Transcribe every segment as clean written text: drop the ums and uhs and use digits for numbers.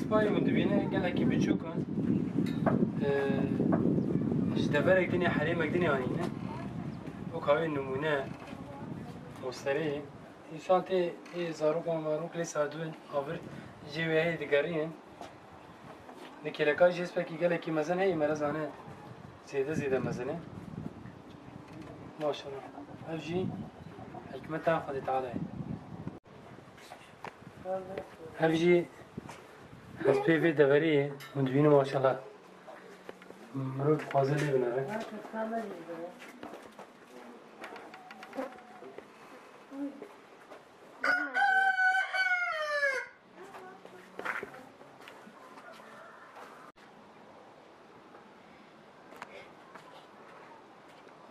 سپای مدبینه گله کی بچوکن جدبرك دنيا حريمك دنيا هنينه وكاوي نمونه مستري انسان تي زاروك ماروك لي سادون افر جيوي هي دغارين نكيلكا جيسبك يقال كي مزن هي مرزانه زياده مزنه ما شاء الله افجي حكمتها خد تعالى افجي حسبي في دبري مدبينه ما شاء الله مروت فاضل لي بناره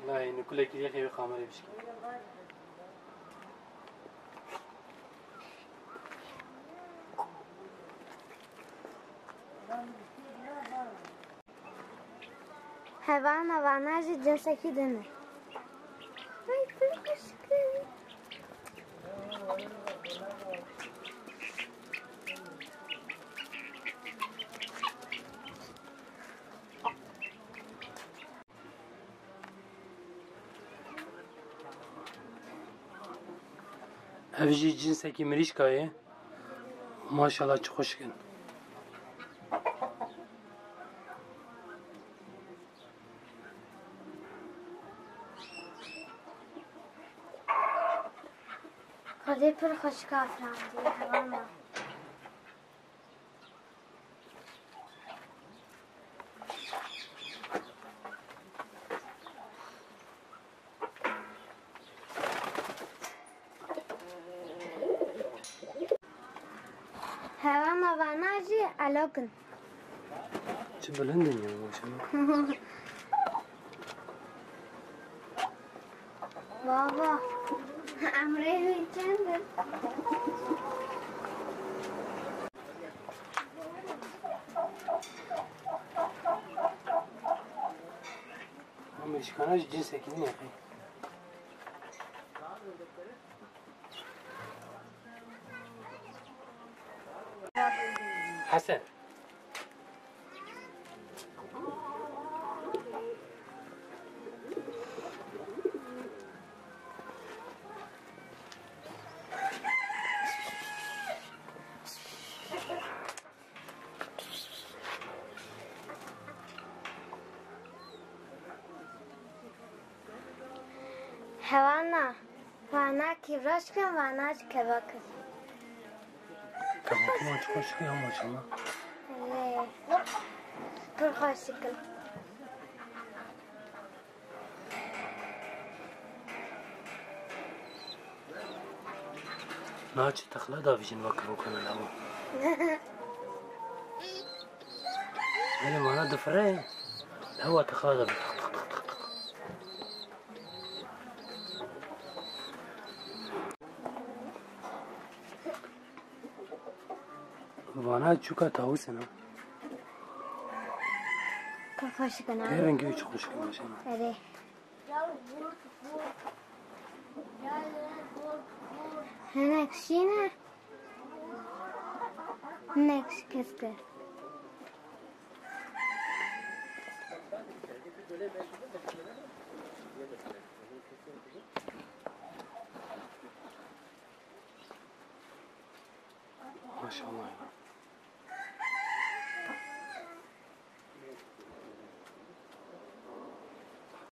لا يعني كل كذا خير خامري بشكل حيوان جي جنسه كده هاي كل مشكلة هفجي جنسه كي مريش كايه ما شاء الله خوش كن خدي پر خوش کافرم دیگه حیوان ناجي علاقن چه بلندن یا ماشاءالله بابا امره چنده امریکاناش جنس اکنی اخی حسن حوانا وانا كيفراش كان وانا كباكر كباكر ما تخش فيها ما شاء الله ايه كل خوش شكل ناچ تخلدا فيجن وكبو كان الهوا انا ما ندفره الهوا تخلدا وانا چوكا تاوسنا كل خوش كنا رنگی چه خوش کنه شما اره هناك شينا هناك كسكر ما شاء الله